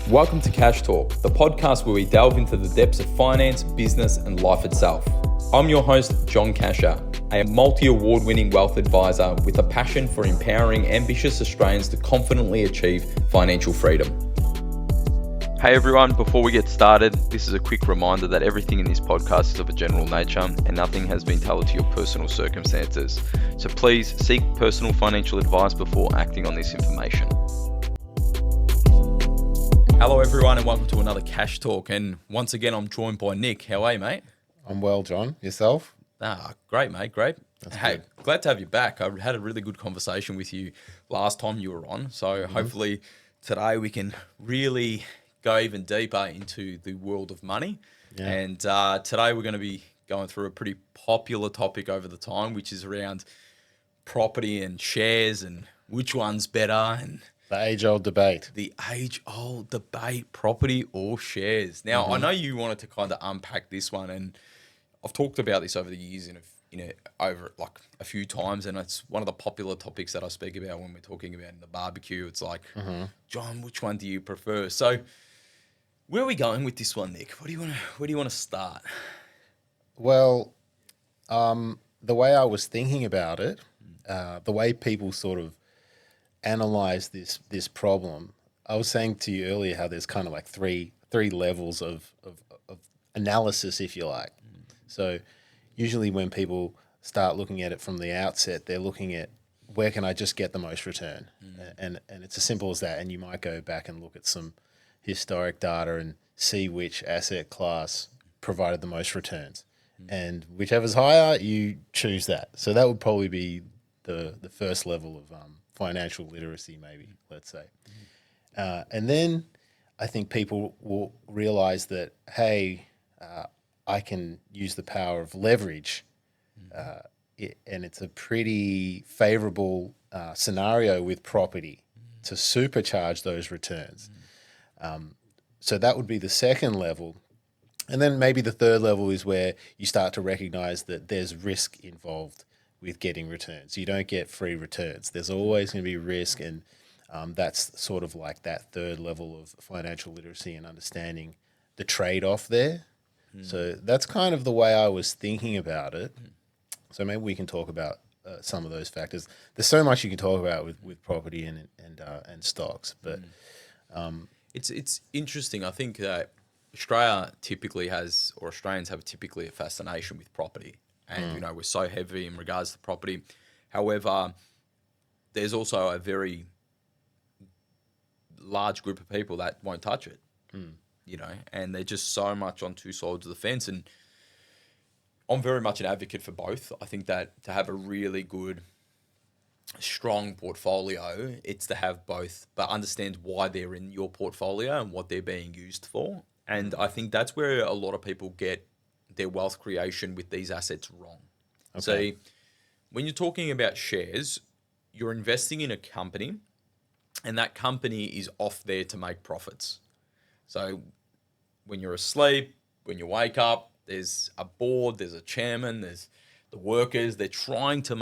Welcome to Cash Talk, the podcast where we delve into the depths of finance, business, and life itself. I'm your host, John Cachia, a multi-award-winning wealth advisor with a passion for empowering ambitious Australians to confidently achieve financial freedom. Hey everyone, before we get started, this is a quick reminder that everything in this podcast is of a general nature and nothing has been tailored to your personal circumstances. So please seek personal financial advice before acting on this information. Hello everyone and welcome to another Cash Talk, and once again I'm joined by Nick. How are you, mate? I'm well, John. Yourself? Great, mate, great. Hey, good. glad to have you back. I had a really good conversation with you last time you were on, so hopefully today we can really go even deeper into the world of money. Yeah. And today we're going to be going through a pretty popular topic over the time, which is around property and shares and which one's better, and The age-old debate. the age-old debate, property or shares. Now, I know you wanted to kind of unpack this one, and I've talked about this over the years over like a few times, and it's one of the popular topics that I speak about when we're talking about in the barbecue. It's like, John, which one do you prefer? So, where are we going with this one, Nick? Where do you want to start? Well, the way I was thinking about it, the way people sort of analyze this problem, I was saying to you earlier how there's kind of like three levels of analysis, if you like. So usually when people start looking at it from the outset, they're looking at where can I just get the most return? And it's as simple as that. And you might go back and look at some historic data and see which asset class provided the most returns. And whichever's higher, you choose that. So that would probably be the first level of financial literacy, maybe, let's say. And then I think people will realize that, hey, I can use the power of leverage. And it's a pretty favorable scenario with property to supercharge those returns. So that would be the second level. And then maybe the third level is where you start to recognize that there's risk involved with getting returns. You don't get free returns. There's always going to be risk, and that's sort of like that third level of financial literacy and understanding the trade-off there. So that's kind of the way I was thinking about it. So maybe we can talk about some of those factors. There's so much you can talk about with property and stocks, but It's interesting. I think that Australia typically has, or Australians have typically a fascination with property. And, we're so heavy in regards to property. However, there's also a very large group of people that won't touch it, and they're just so much on two sides of the fence. And I'm very much an advocate for both. I think that to have a really good, strong portfolio, it's to have both, but understand why they're in your portfolio and what they're being used for. And I think that's where a lot of people get their wealth creation with these assets wrong. Okay. So when you're talking about shares, you're investing in a company, and that company is off there to make profits. So when you're asleep, when you wake up, there's a board, there's a chairman, there's the workers. They're trying to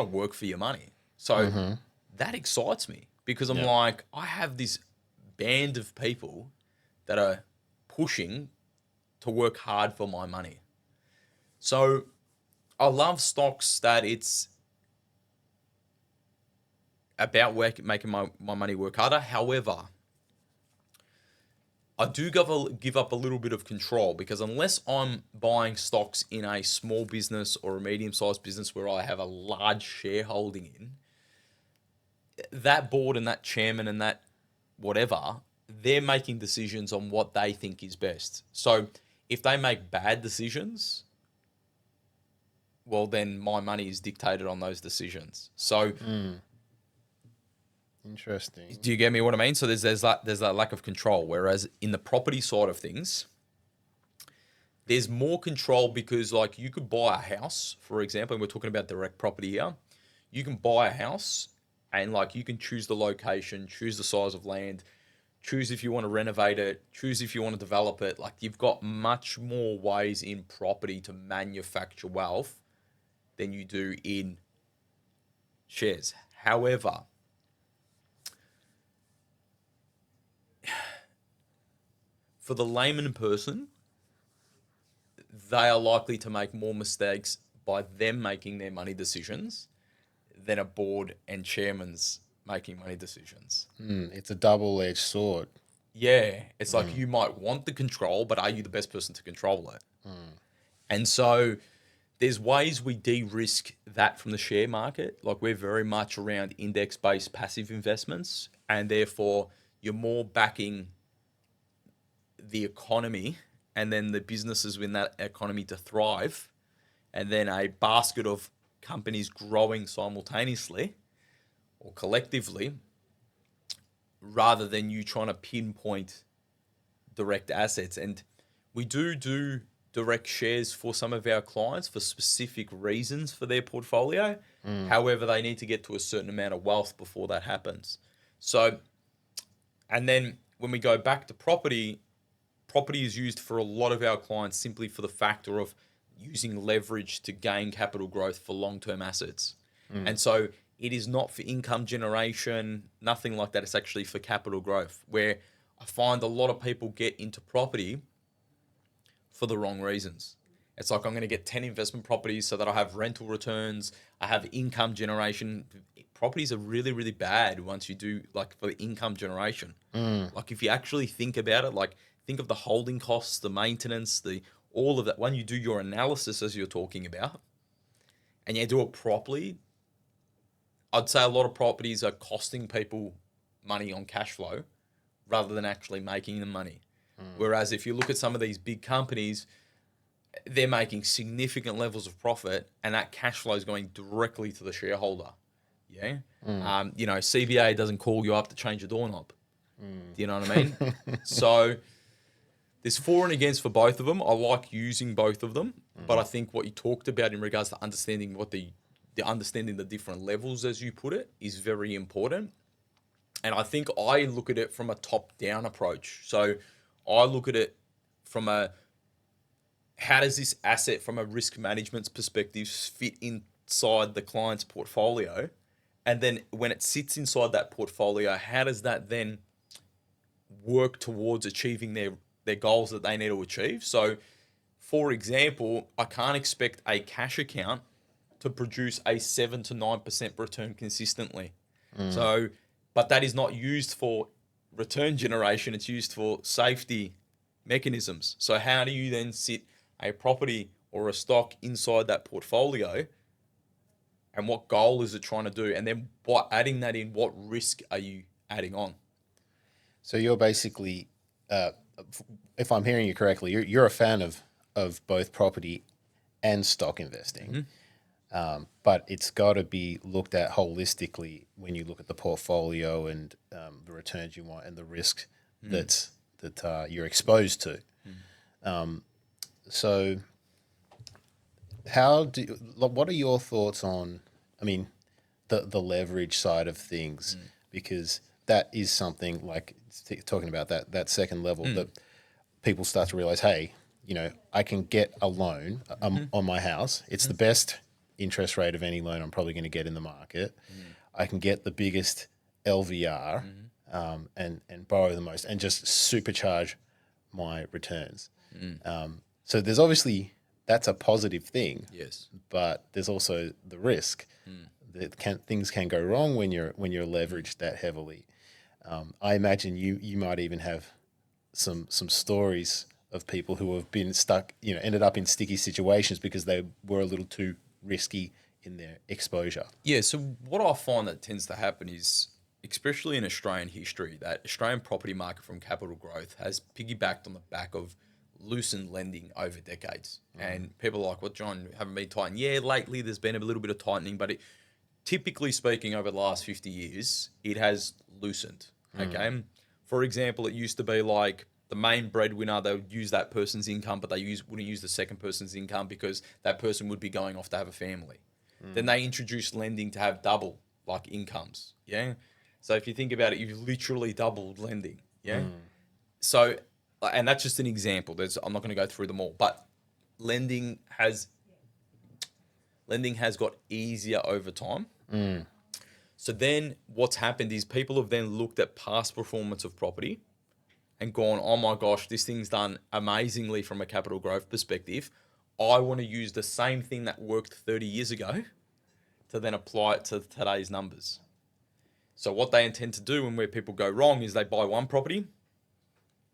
work for your money. So that excites me because I'm like, I have this band of people that are pushing to work hard for my money. So I love stocks that it's about making my money work harder. However, I do give up a little bit of control, because unless I'm buying stocks in a small business or a medium-sized business where I have a large shareholding in, that board and that chairman and that whatever, they're making decisions on what they think is best. So if they make bad decisions, well, then my money is dictated on those decisions. So interesting. do you get me what I mean? So there's that lack of control. Whereas in the property side of things, there's more control, because like you could buy a house, for example, and we're talking about direct property here. You can buy a house and like you can choose the location, choose the size of land, choose if you want to renovate it, choose if you want to develop it. Like you've got much more ways in property to manufacture wealth than you do in shares. However, for the layman person, they are likely to make more mistakes by them making their money decisions than a board and chairman's making money decisions. It's a double-edged sword. Yeah, it's like you might want the control, but are you the best person to control it? And so there's ways we de-risk that from the share market. Like we're very much around index-based passive investments, and therefore you're more backing the economy and then the businesses within that economy to thrive, and then a basket of companies growing simultaneously or collectively, rather than you trying to pinpoint direct assets. And we do direct shares for some of our clients for specific reasons for their portfolio. However, they need to get to a certain amount of wealth before that happens. So, and then when we go back to property is used for a lot of our clients simply for the factor of using leverage to gain capital growth for long-term assets. And so it is not for income generation, nothing like that. It's actually for capital growth, where I find a lot of people get into property for the wrong reasons. It's like, I'm going to get 10 investment properties so that I have rental returns, I have income generation. Properties are really, really bad once you do, like, for the income generation. Like, if you actually think about it, like, think of the holding costs, the maintenance, all of that. When you do your analysis, as you're talking about, and you do it properly, I'd say a lot of properties are costing people money on cash flow rather than actually making them money. Whereas if you look at some of these big companies, they're making significant levels of profit, and that cash flow is going directly to the shareholder. Yeah. CBA doesn't call you up to change a doorknob. Do you know what I mean? So there's for and against for both of them. I like using both of them, but I think what you talked about in regards to understanding what the understanding the different levels, as you put it, is very important. And I think I look at it from a top-down approach. So I look at it from how does this asset from a risk management perspective fit inside the client's portfolio? And then when it sits inside that portfolio, how does that then work towards achieving their goals that they need to achieve? So, for example, I can't expect a cash account to produce a 7 to 9% return consistently. So, but that is not used for return generation, it's used for safety mechanisms. So how do you then sit a property or a stock inside that portfolio, and what goal is it trying to do? And then by adding that in, what risk are you adding on? So you're basically, if I'm hearing you correctly, you're a fan of both property and stock investing. But it's got to be looked at holistically when you look at the portfolio and the returns you want and the risk that you're exposed to. So, what are your thoughts on, I mean, the leverage side of things? Because that is something like talking about that second level that people start to realize, hey, I can get a loan on my house. It's the best interest rate of any loan I'm probably going to get in the market. I can get the biggest LVR and borrow the most and just supercharge my returns. So there's obviously, that's a positive thing. Yes. But there's also the risk that things can go wrong when you're leveraged that heavily. I imagine you might even have some stories of people who have been stuck, ended up in sticky situations because they were a little too risky in their exposure. Yeah, so what I find that tends to happen is, especially in Australian history, that Australian property market from capital growth has piggybacked on the back of loosened lending over decades. And people are like, well, John, haven't been tightened. Yeah, lately there's been a little bit of tightening, but typically speaking, over the last 50 years, it has loosened. Okay. For example, it used to be like the main breadwinner, they would use that person's income, but wouldn't use the second person's income because that person would be going off to have a family. Then they introduced lending to have double like incomes. Yeah. So if you think about it, you've literally doubled lending. Yeah. So, and that's just an example. I'm not going to go through them all, but lending has got easier over time. So then what's happened is people have then looked at past performance of property and gone, oh my gosh, this thing's done amazingly from a capital growth perspective. I want to use the same thing that worked 30 years ago to then apply it to today's numbers. So what they intend to do, and where people go wrong, is they buy one property,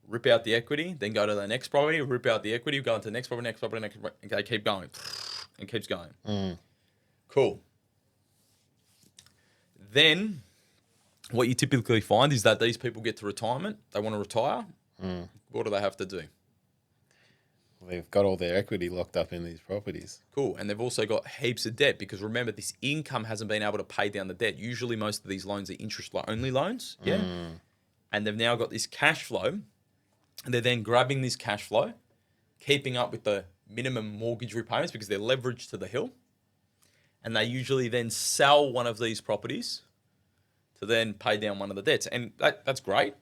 rip out the equity, then go to the next property, rip out the equity, go into the next property, and they keep going. And keeps going. Cool. Then what you typically find is that these people get to retirement, they want to retire. What do they have to do? They've got all their equity locked up in these properties. Cool. And they've also got heaps of debt, because remember, this income hasn't been able to pay down the debt. Usually most of these loans are interest-only loans. Yeah. And they've now got this cash flow. And they're then grabbing this cash flow, keeping up with the minimum mortgage repayments because they're leveraged to the hill. And they usually then sell one of these properties to then pay down one of the debts. And that's great.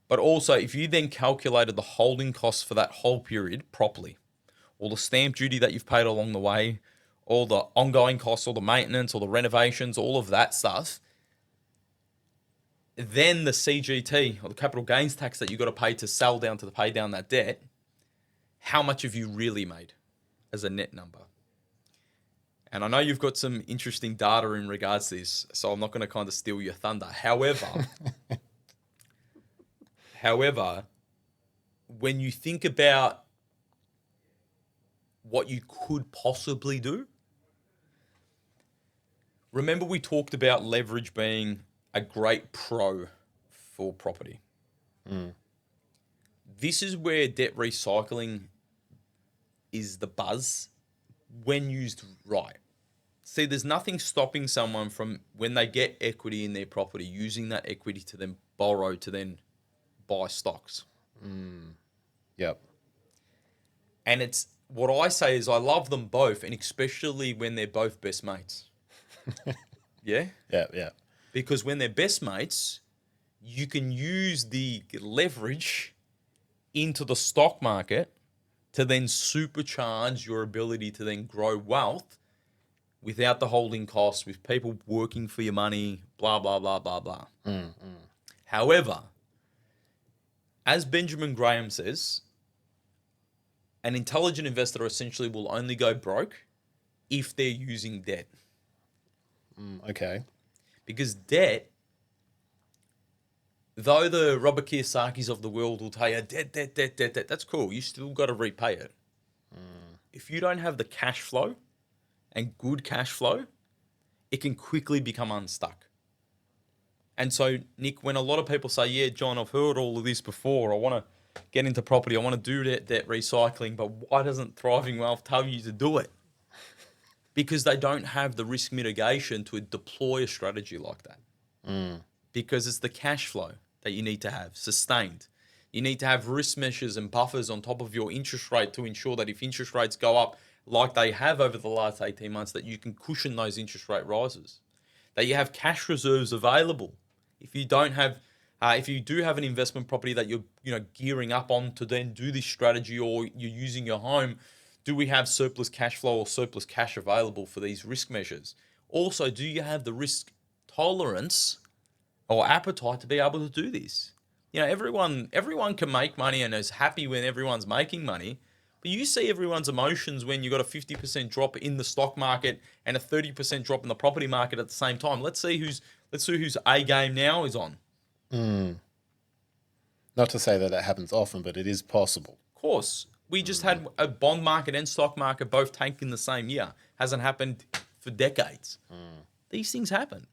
But also, if you then calculated the holding costs for that whole period properly, all the stamp duty that you've paid along the way, all the ongoing costs, all the maintenance, all the renovations, all of that stuff, then the CGT, or the capital gains tax that you've got to pay to sell down to pay down that debt, how much have you really made as a net number? And I know you've got some interesting data in regards to this, so I'm not going to kind of steal your thunder. However, when you think about what you could possibly do, remember we talked about leverage being a great pro for property. This is where debt recycling is the buzz when used right. See, there's nothing stopping someone from, when they get equity in their property, using that equity to then borrow to then buy stocks. Yep. And it's, what I say is I love them both, and especially when they're both best mates. Yeah? Yeah. Because when they're best mates, you can use the leverage into the stock market to then supercharge your ability to then grow wealth without the holding costs, with people working for your money, blah, blah, blah, blah, blah. However, as Benjamin Graham says, an intelligent investor essentially will only go broke if they're using debt. Okay. Because debt, though the Robert Kiyosaki's of the world will tell you, debt, that's cool. You still got to repay it. If you don't have the cash flow and good cash flow, it can quickly become unstuck. And so, Nick, when a lot of people say, yeah, John, I've heard all of this before, I want to get into property, I want to do debt recycling, but why doesn't Thriving Wealth tell you to do it? Because they don't have the risk mitigation to deploy a strategy like that. Because it's the cash flow that you need to have sustained. You need to have risk measures and buffers on top of your interest rate to ensure that if interest rates go up like they have over the last 18 months, that you can cushion those interest rate rises. That you have cash reserves available. If you don't have, if you do have an investment property that you're gearing up on to then do this strategy, or you're using your home, do we have surplus cash flow or surplus cash available for these risk measures? Also, do you have the risk tolerance or appetite to be able to do this? Everyone can make money and is happy when everyone's making money, but you see everyone's emotions when you got a 50% drop in the stock market and a 30% drop in the property market at the same time. Let's see whose A game now is on. Not to say that it happens often, but it is possible. Of course. We just had a bond market and stock market both tank in the same year. Hasn't happened for decades. These things happen.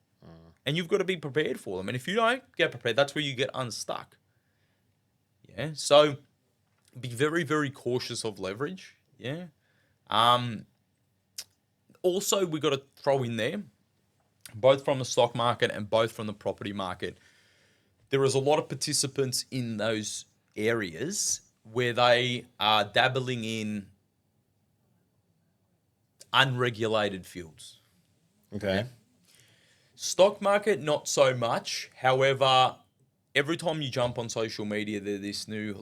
And you've got to be prepared for them. And if you don't get prepared, that's where you get unstuck. Yeah. So be very, very cautious of leverage. Yeah. Also, we've got to throw in there, both from the stock market and both from the property market, there is a lot of participants in those areas where they are dabbling in unregulated fields. Okay. Yeah. Stock market, not so much. However, every time you jump on social media, there's this new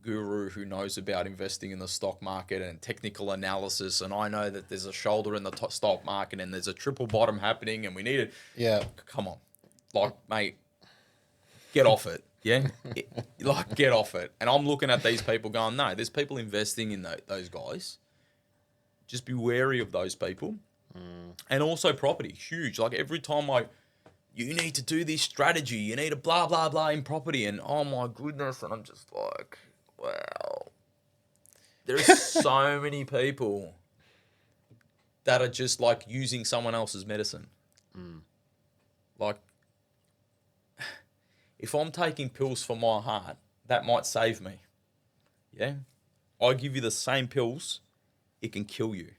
guru who knows about investing in the stock market and technical analysis. And I know that there's a shoulder in the stock market and there's a triple bottom happening and we need it. Yeah. Come on. Mate, get off it. Yeah, like get off it. And I'm looking at these people going, no, there's people investing in those guys. Just be wary of those people. And also property, huge. Like every time you need to do this strategy, you need a blah, blah, blah in property. And oh my goodness. And I'm just like, wow. There's so many people that are just like using someone else's medicine. Like, if I'm taking pills for my heart, that might save me. Yeah. I give you the same pills, it can kill you.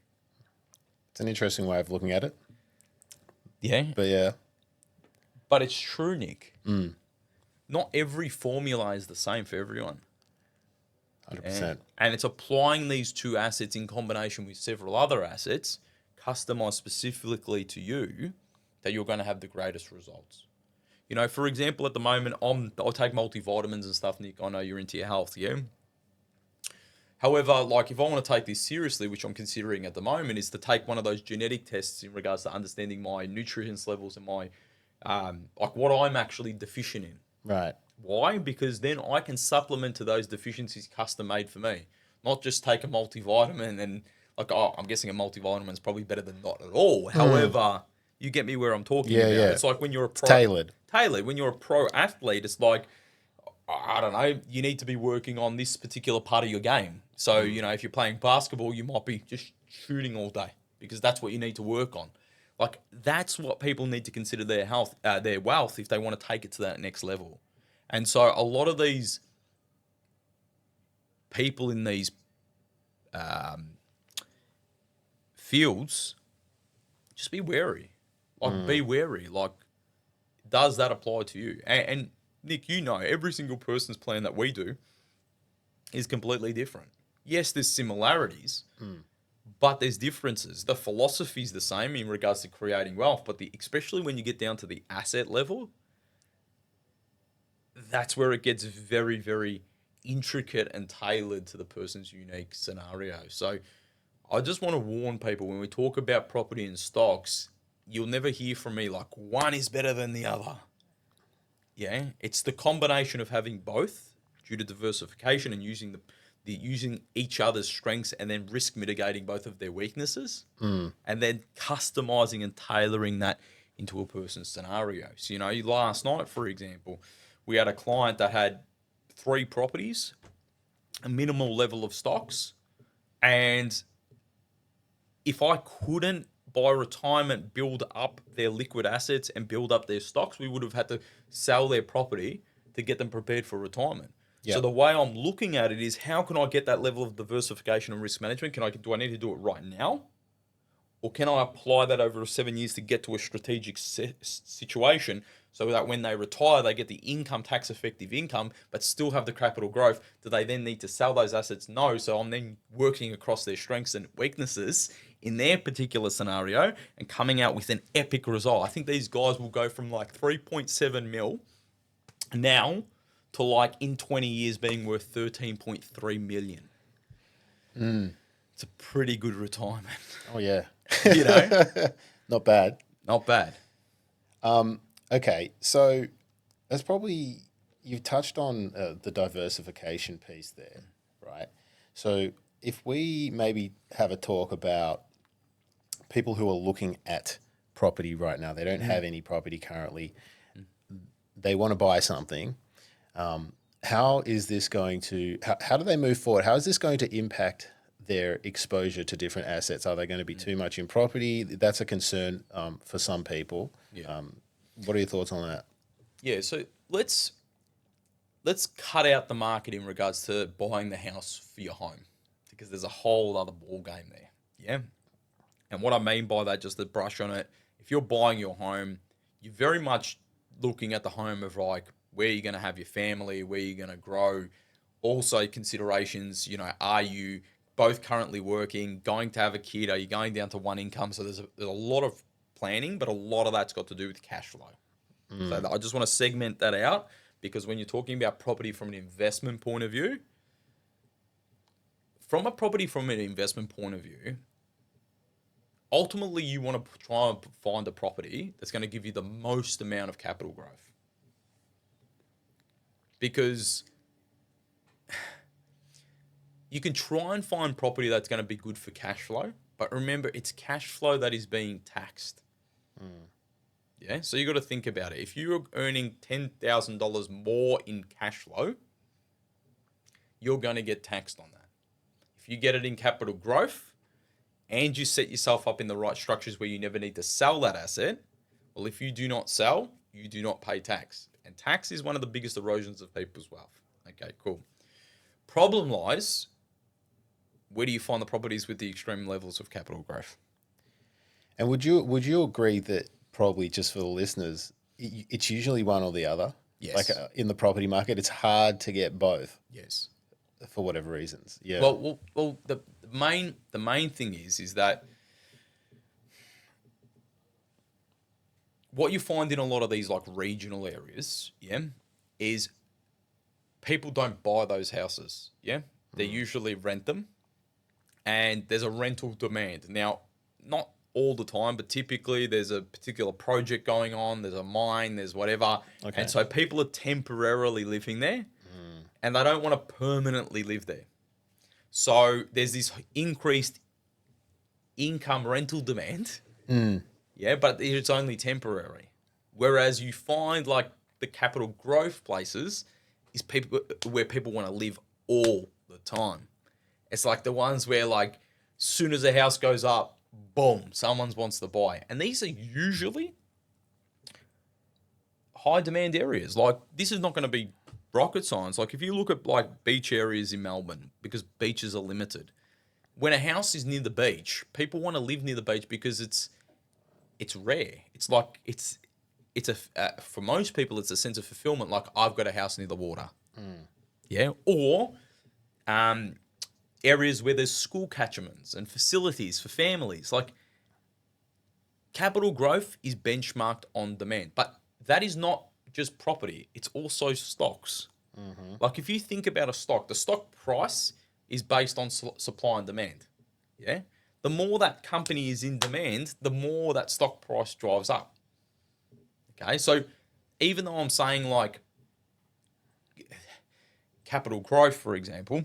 It's an interesting way of looking at it. Yeah. But yeah. But it's true, Nick. Not every formula is the same for everyone. 100%. And it's applying these two assets in combination with several other assets, customized specifically to you, that you're going to have the greatest results. You know, for example, at the moment, I'll take multivitamins and stuff, Nick. I know you're into your health, yeah? However, like if I want to take this seriously, which I'm considering at the moment, is to take one of those genetic tests in regards to understanding my nutrients levels and my, like what I'm actually deficient in. Right. Why? Because then I can supplement to those deficiencies custom made for me. Not just take a multivitamin and like, oh, I'm guessing a multivitamin is probably better than not at all. However, you get me where I'm talking about. Yeah. It's like when you're a pro. Tailored. When you're a pro athlete, it's like, I don't know, you need to be working on this particular part of your game. So, you know, if you're playing basketball, you might be just shooting all day because that's what you need to work on. Like, that's what people need to consider their health, their wealth, if they want to take it to that next level. And so a lot of these people in these fields, just be wary. Like, be wary. Like, does that apply to you? And Nick, you know, every single person's plan that we do is completely different. Yes, there's similarities, but there's differences. The philosophy is the same in regards to creating wealth, but especially when you get down to the asset level, that's where it gets very, very intricate and tailored to the person's unique scenario. So I just want to warn people, when we talk about property and stocks, you'll never hear from me like one is better than the other. Yeah, it's the combination of having both due to diversification and using using each other's strengths and then risk mitigating both of their weaknesses, and then customizing and tailoring that into a person's scenario. So, you know, last night, for example, we had a client that had 3 properties, a minimal level of stocks, and if I couldn't, by retirement, build up their liquid assets and build up their stocks, we would have had to sell their property to get them prepared for retirement. Yep. So the way I'm looking at it is, how can I get that level of diversification and risk management? Do I need to do it right now? Or can I apply that over 7 years to get to a strategic situation so that when they retire, they get the income, tax effective income, but still have the capital growth? Do they then need to sell those assets? No. So I'm then working across their strengths and weaknesses in their particular scenario and coming out with an epic result. I think these guys will go from like 3.7 mil now to like in 20 years being worth 13.3 million. It's a pretty good retirement. Oh, yeah. You know? Not bad. Not bad. Okay, so that's probably, you've touched on the diversification piece there, right? So if we maybe have a talk about people who are looking at property right now, they don't have any property currently, they want to buy something. How is this going to, how do they move forward? How is this going to impact their exposure to different assets? Are they going to be too much in property? That's a concern for some people. Yeah. What are your thoughts on that? Yeah, so let's cut out the market in regards to buying the house for your home, because there's a whole other ball game there. Yeah. And what I mean by that, just to brush on it, if you're buying your home, you're very much looking at the home of like where you're going to have your family, where you're going to grow. Also considerations, you know, are you both currently working, going to have a kid? Are you going down to one income? So there's a lot of planning, but a lot of that's got to do with cash flow. So I just want to segment that out, because when you're talking about property from an investment point of view, ultimately you want to try and find a property that's going to give you the most amount of capital growth. because you can try and find property that's going to be good for cash flow, but remember, it's cash flow that is being taxed. Yeah, so you got to think about it. If you're earning $10,000 more in cash flow, you're going to get taxed on that. If you get it in capital growth and you set yourself up in the right structures where you never need to sell that asset, well, if you do not sell, you do not pay tax. And tax is one of the biggest erosions of people's wealth. Okay, cool. Problem lies, where do you find the properties with the extreme levels of capital growth? And would you agree that probably just for the listeners, it's usually one or the other? Yes. Like in the property market, it's hard to get both Yes. for whatever reasons. Yeah. Well, the main thing is that what you find in a lot of these like regional areas, yeah, is people don't buy those houses. Yeah, they usually rent them, and there's a rental demand. Now, not all the time, but typically there's a particular project going on. There's a mine. There's whatever, Okay. and so people are temporarily living there, and they don't want to permanently live there. So there's this increased income rental demand. Yeah, but it's only temporary. Whereas you find like the capital growth places is people where people want to live all the time. It's like the ones where like soon as a house goes up, boom, someone wants to buy. And these are usually high demand areas. Like this is not going to be rocket science. Like if you look at like beach areas in Melbourne, because beaches are limited. When a house is near the beach, people want to live near the beach because it's rare. It's like it's for most people it's a sense of fulfillment. Like I've got a house near the water. Yeah, or areas where there's school catchments and facilities for families. Like capital growth is benchmarked on demand, but that is not just property. It's also stocks. Like if you think about a stock, the stock price is based on supply and demand. Yeah. The more that company is in demand, the more that stock price drives up. Okay. So even though I'm saying like capital growth, for example,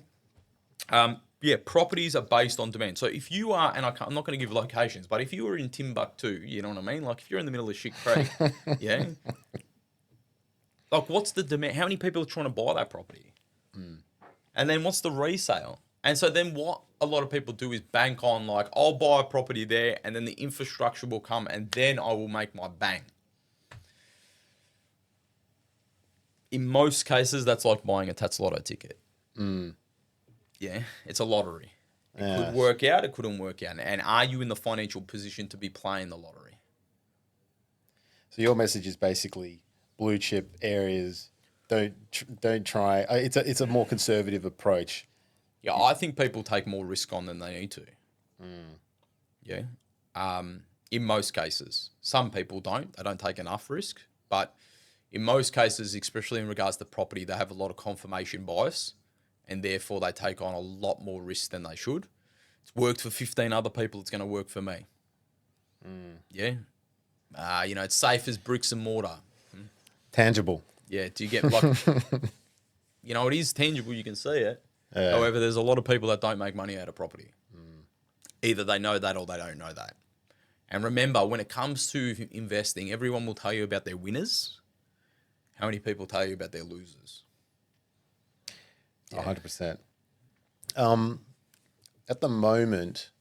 yeah, properties are based on demand. So if you are, and I'm not going to give locations, but if you were in Timbuktu, you know what I mean? Like if you're in the middle of Shit Creek, yeah. Like what's the demand? How many people are trying to buy that property? And then what's the resale? And so then what a lot of people do is bank on like, I'll buy a property there and then the infrastructure will come and then I will make my bang. In most cases, that's like buying a Tats Lotto ticket. Yeah, it's a lottery. It could work out, it couldn't work out. And are you in the financial position to be playing the lottery? So your message is basically blue chip areas. Don't try. It's a more conservative approach. Yeah, I think people take more risk on than they need to. Yeah. In most cases. Some people don't. They don't take enough risk. But in most cases, especially in regards to property, they have a lot of confirmation bias and therefore they take on a lot more risk than they should. It's worked for 15 other people. It's going to work for me. Yeah. It's safe as bricks and mortar. Tangible. Yeah. Do you get like, it is tangible. You can see it. However, there's a lot of people that don't make money out of property. Either they know that or they don't know that. And remember, when it comes to investing, everyone will tell you about their winners. How many people tell you about their losers? 100%. At the moment,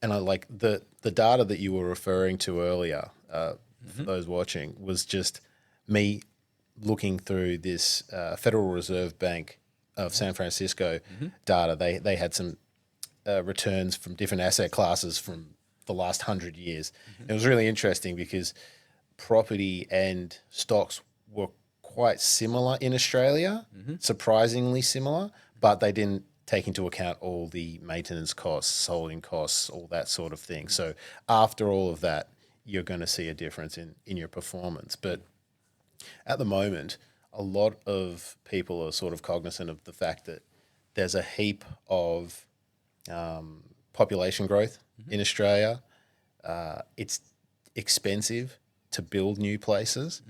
and I like the data that you were referring to earlier, for those watching, was just me looking through this Federal Reserve Bank of San Francisco data. They had some returns from different asset classes from the last 100 years. It was really interesting because property and stocks were quite similar in Australia, surprisingly similar, but they didn't take into account all the maintenance costs, holding costs, all that sort of thing. So after all of that, you're going to see a difference in your performance. But at the moment, a lot of people are sort of cognizant of the fact that there's a heap of population growth in Australia. It's expensive to build new places.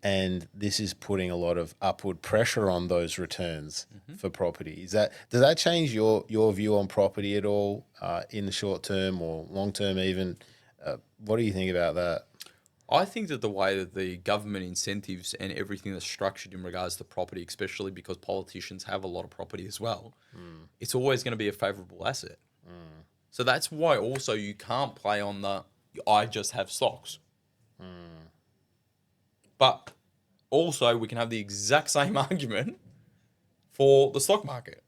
and this is putting a lot of upward pressure on those returns for property. Does that change your view on property at all in the short term or long term even? What do you think about that? I think that the way that the government incentives and everything that's structured in regards to property, especially because politicians have a lot of property as well, it's always going to be a favourable asset. So that's why also you can't play on I just have stocks. But also we can have the exact same argument for the stock market.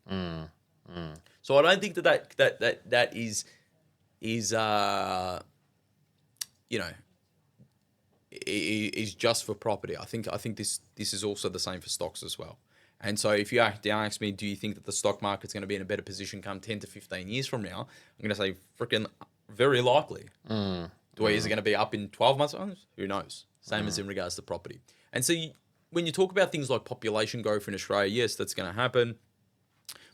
So I don't think that is you know, is just for property. I think this is also the same for stocks as well. And so if you ask me, do you think that the stock market's going to be in a better position come 10 to 15 years from now? I'm going to say freaking very likely. Is it going to be up in 12 months? Who knows? Same as in regards to property. And so when you talk about things like population growth in Australia, yes, that's going to happen.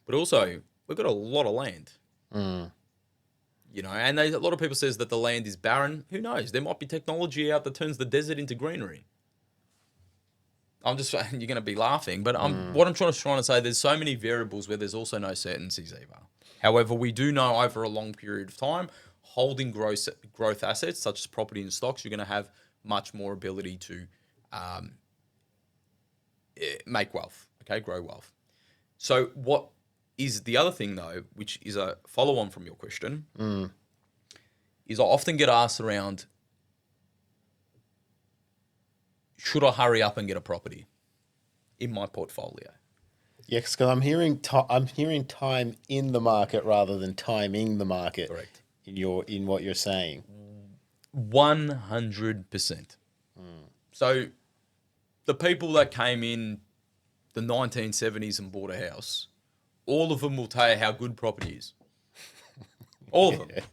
But also, we've got a lot of land. You know, and a lot of people says that the land is barren. Who knows? There might be technology out that turns the desert into greenery. You're going to be laughing, but what I'm trying to say, there's so many variables where there's also no certainties either. However, we do know over a long period of time, holding growth assets such as property and stocks, you're going to have much more ability to make wealth, okay, grow wealth. So what is the other thing, though, which is a follow-on from your question, is I often get asked around, should I hurry up and get a property in my portfolio? Yes, because I'm hearing time in the market rather than timing the market. Correct. In what you're saying. 100%. So the people that came in the 1970s and bought a house, all of them will tell you how good property is. All of them.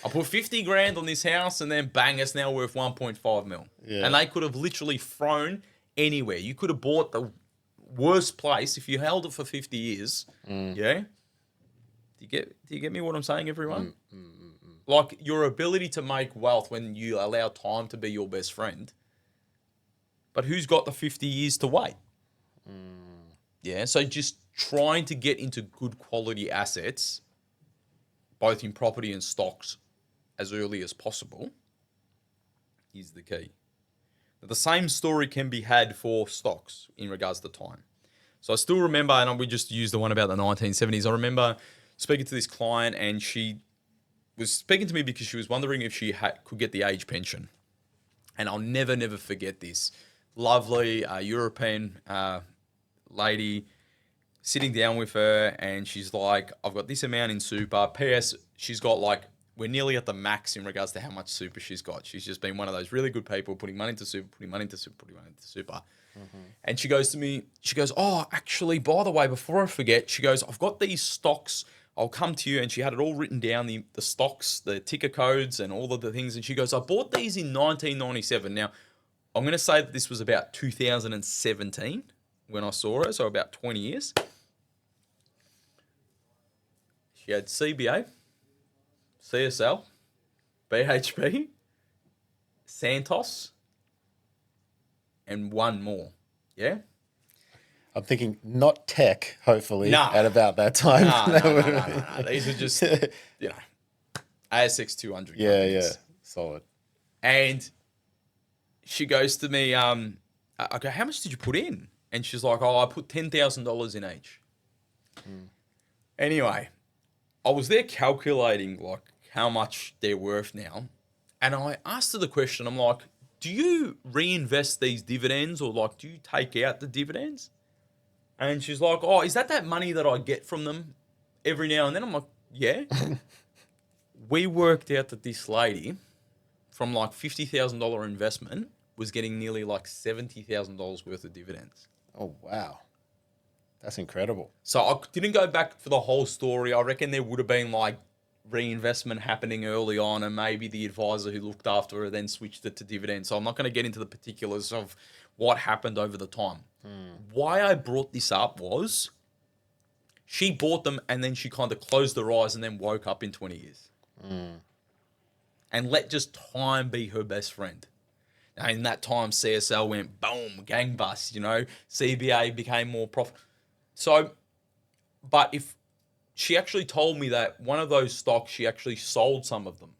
I put 50 grand on this house and then bang, it's now worth 1.5 mil. Yeah. And they could have literally thrown anywhere. You could have bought the worst place if you held it for 50 years. Yeah. Do you get me what I'm saying, everyone? Like your ability to make wealth when you allow time to be your best friend. But who's got the 50 years to wait? Yeah. So just trying to get into good quality assets, both in property and stocks, as early as possible, is the key. Now, the same story can be had for stocks in regards to time. So I still remember, and we just used the one about the 1970s. I remember speaking to this client, and she was speaking to me because she was wondering if she could get the age pension. And I'll never forget this. Lovely European lady sitting down with her, and she's like, I've got this amount in super. P.S. She's got we're nearly at the max in regards to how much super she's got. She's just been one of those really good people, putting money into super. And she goes to me, she goes, oh, actually, by the way, before I forget, she goes, I've got these stocks. I'll come to you. And she had it all written down, the stocks, the ticker codes and all of the things. And she goes, I bought these in 1997. Now, I'm going to say that this was about 2017 when I saw her, so about 20 years. She had CBA, CSL, BHP, Santos, and one more. Yeah? I'm thinking not tech, hopefully, at about that time. No. These are just, ASX 200 companies. Yeah. Solid. And she goes to me, I go, how much did you put in? And she's like, I put $10,000 in each. Anyway, I was there calculating how much they're worth now. And I asked her the question, I'm like, do you reinvest these dividends or do you take out the dividends? And she's like, oh, is that money that I get from them every now and then? I'm like, yeah. We worked out that this lady from $50,000 investment was getting nearly $70,000 worth of dividends. Oh, wow. That's incredible. So I didn't go back for the whole story. I reckon there would have been reinvestment happening early on, and maybe the advisor who looked after her then switched it to dividends. So I'm not going to get into the particulars of what happened over the time. Why I brought this up was she bought them and then she kind of closed her eyes and then woke up in 20 years. And let just time be her best friend. And in that time, CSL went boom, gangbust. CBA became more profit. So, but if she actually told me that one of those stocks, she actually sold some of them,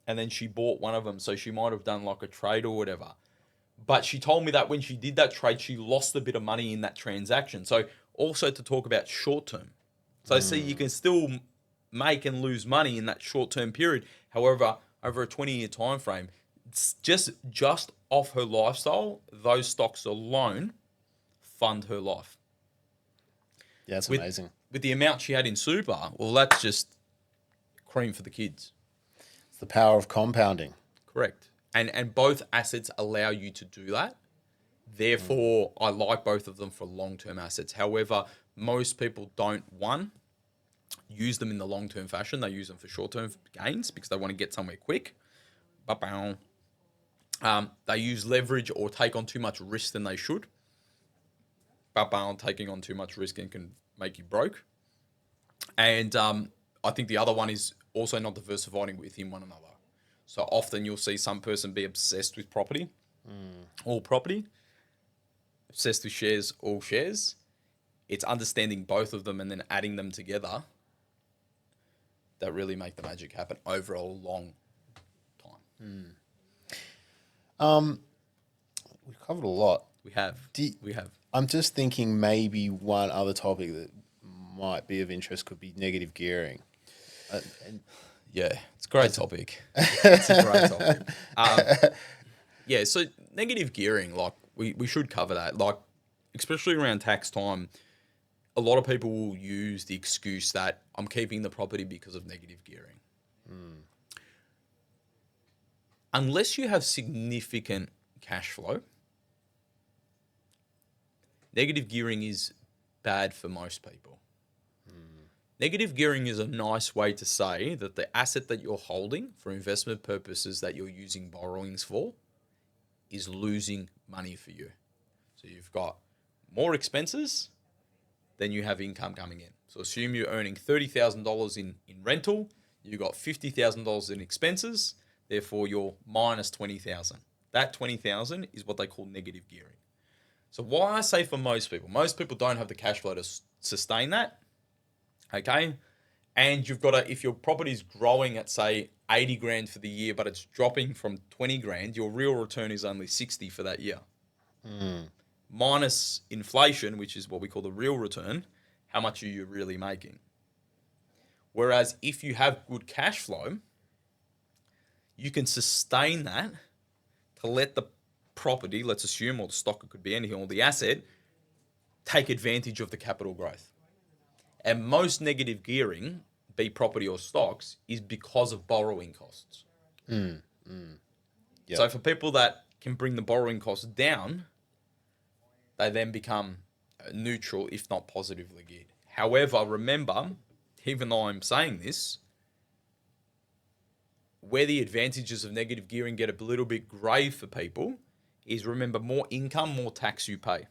and then she bought one of them, so she might have done like a trade or whatever. But she told me that when she did that trade, she lost a bit of money in that transaction. So also to talk about short term. So see, you can still make and lose money in that short term period. However, over a 20-year time frame, it's just off her lifestyle, those stocks alone fund her life. Yeah, that's With amazing. with the amount she had in super, well, that's just cream for the kids. It's the power of compounding. Correct. And both assets allow you to do that. Therefore, I like both of them for long-term assets. However, most people don't, one, use them in the long-term fashion. They use them for short-term gains because they want to get somewhere quick. They use leverage or take on too much risk than they should. Taking on too much risk and can make you broke. And I think the other one is also not diversifying within one another. So often you'll see some person be obsessed with property, all property, obsessed with shares, all shares. It's understanding both of them and then adding them together that really make the magic happen over a long time. We've covered a lot. We have. We have. I'm just thinking maybe one other topic that might be of interest could be negative gearing. Yeah, it's a great topic. It's a great topic. Yeah, so negative gearing, like we should cover that. Like, especially around tax time, a lot of people will use the excuse that I'm keeping the property because of negative gearing. Unless you have significant cash flow, negative gearing is bad for most people. Negative gearing is a nice way to say that the asset that you're holding for investment purposes that you're using borrowings for is losing money for you. So you've got more expenses than you have income coming in. So assume you're earning $30,000 in rental, you got $50,000 in expenses, therefore you're minus $20,000. That $20,000 is what they call negative gearing. So why I say for most people don't have the cash flow to sustain that. Okay. And you've got to, if your property's growing at say 80 grand for the year, but it's dropping from 20 grand, your real return is only 60 for that year. Minus inflation, which is what we call the real return, how much are you really making? Whereas if you have good cash flow, you can sustain that to let the property, let's assume, or the stock, it could be anything, or the asset, take advantage of the capital growth. And most negative gearing, be property or stocks, is because of borrowing costs. Yep. So for people that can bring the borrowing costs down, they then become neutral, if not positively geared. However, remember, even though I'm saying this, where the advantages of negative gearing get a little bit grey for people is, remember, more income, more tax you pay.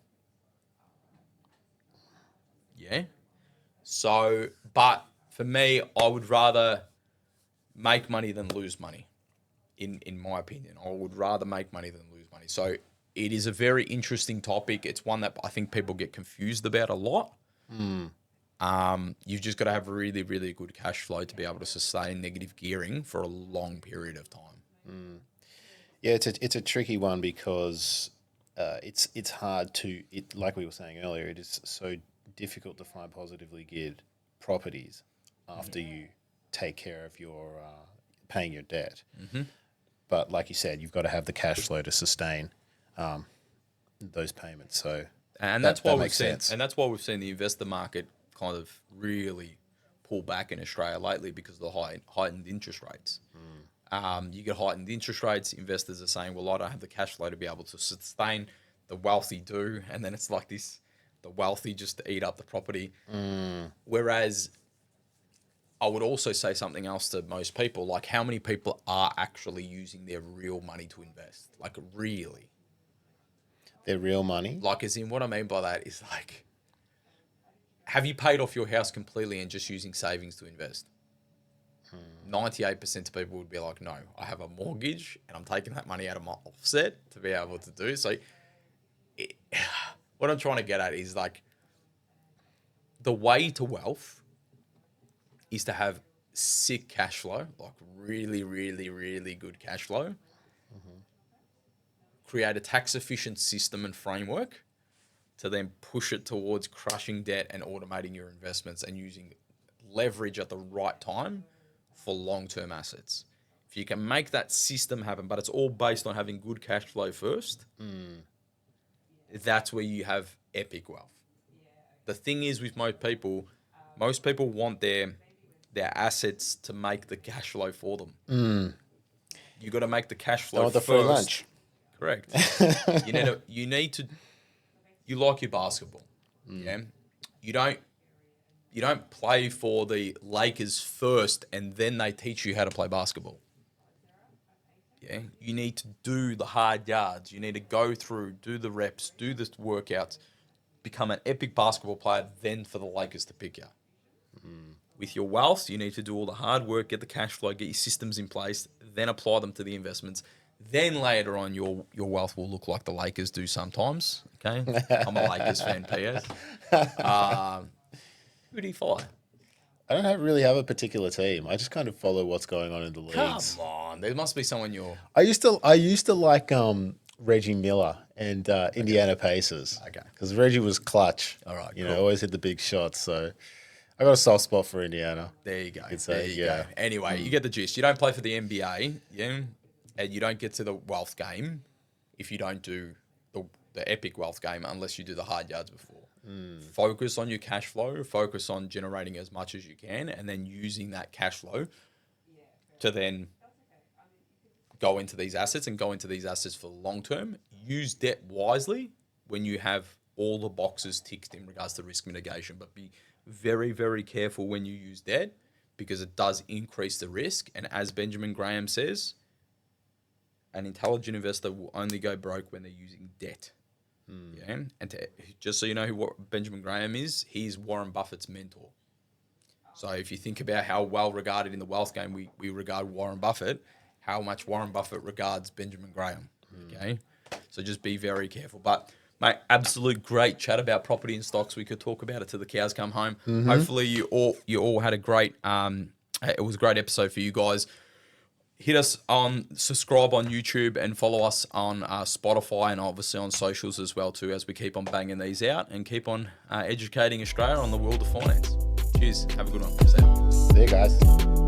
Yeah? So, but for me, I would rather make money than lose money, in my opinion. I would rather make money than lose money. So it is a very interesting topic. It's one that I think people get confused about a lot. You've just got to have really, really good cash flow to be able to sustain negative gearing for a long period of time. Yeah, it's a tricky one because it's hard to, like we were saying earlier, it is so difficult to find positively geared properties after you take care of your paying your debt. But like you said, you've got to have the cash flow to sustain those payments. So that's why makes sense. And that's why we've seen the investor market kind of really pull back in Australia lately because of the heightened interest rates. You get heightened interest rates, investors are saying, well, I don't have the cash flow to be able to sustain. The wealthy do, and then it's like this, the wealthy just eat up the property. Whereas I would also say something else to most people, like how many people are actually using their real money to invest? Like really? Their real money? Like as in, what I mean by that is like, have you paid off your house completely and just using savings to invest? 98% of people would be like, no, I have a mortgage and I'm taking that money out of my offset to be able to do. So what I'm trying to get at is like the way to wealth is to have sick cash flow, like really, really, really good cash flow. Create a tax efficient system and framework to then push it towards crushing debt and automating your investments and using leverage at the right time for long-term assets. If you can make that system happen, but it's all based on having good cash flow first, that's where you have epic wealth. The thing is with most people want their assets to make the cash flow for them. You got to make the cash flow Don't want the first. free lunch. Correct. You like your basketball. Yeah. You don't play for the Lakers first and then they teach you how to play basketball. Yeah. You need to do the hard yards. You need to go through, do the reps, do the workouts, become an epic basketball player, then for the Lakers to pick you. With your wealth, you need to do all the hard work, get the cash flow, get your systems in place, then apply them to the investments. Then later on, your wealth will look like the Lakers do sometimes. Okay, I'm a Lakers fan. P.S. Who do you follow? I don't really have a particular team. I just kind of follow what's going on in the leagues. Come on, there must be someone you're. I used to like Reggie Miller and Indiana Pacers. Okay. Because Reggie was clutch. All right, You cool. know, always hit the big shots. So I got a soft spot for Indiana. There you go. Could say, There you yeah. go. Anyway, you get the gist. You don't play for the NBA, yeah, and you don't get to the wealth game if you don't do the epic wealth game unless you do the hard yards before. Focus on your cash flow. Focus on generating as much as you can, and then using that cash flow to then go into these assets for the long term. Use debt wisely when you have all the boxes ticked in regards to risk mitigation, but be very, very careful when you use debt because it does increase the risk. And as Benjamin Graham says, an intelligent investor will only go broke when they're using debt. Yeah, and just so you know who Benjamin Graham is, he's Warren Buffett's mentor. So if you think about how well regarded in the wealth game we regard Warren Buffett, how much Warren Buffett regards Benjamin Graham. Okay, so just be very careful. But mate, absolute great chat about property and stocks. We could talk about it till the cows come home. Hopefully you all had a great it was a great episode for you guys. Hit us on subscribe on YouTube and follow us on Spotify and obviously on socials as well too, as we keep on banging these out and keep on educating Australia on the world of finance. Cheers. Have a good one. See ya. See you guys.